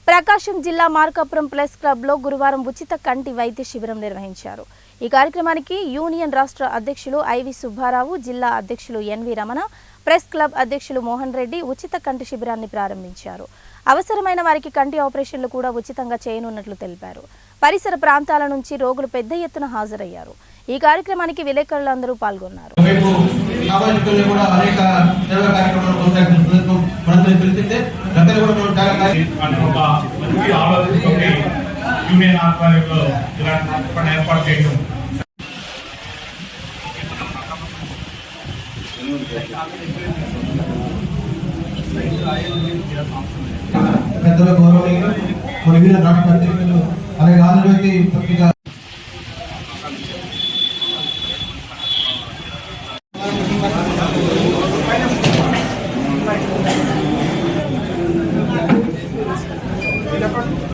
ప్రకాశం జిల్లా Markapuram press club లో గురువారం ఉచిత కంటి వైద్య శిబిరం నిర్వహించారు। ఈ కార్యక్రమానికి యూనియన్ రాష్ట్ర అధ్యక్షులు ఐవి సుబ్బారావు, జిల్లా అధ్యక్షులు ఎన్వి రమణ, ప్రెస్ క్లబ్ అధ్యక్షులు మోహన్ రెడ్డి ఉచిత కంటి శిబిరాన్ని ప్రారంభించారు। అవసరమైన వారికి కంటి ఆపరేషన్లు కూడా ఉచితంగా చేయనున్నట్లు తెలిపారు। పరిసర ప్రాంతాల నుంచి రోగులు పెద్ద ఎత్తున హాజరయ్యారు। ఈ కార్యక్రమానికి విలేకరులందరూ పాల్గొన్నారు। పెద్దల గౌరవనీయులు మన వీర రాష్ట్ర అధ్యక్షులు అలాగే ఆంధ్రజ్యోతి పత్రిక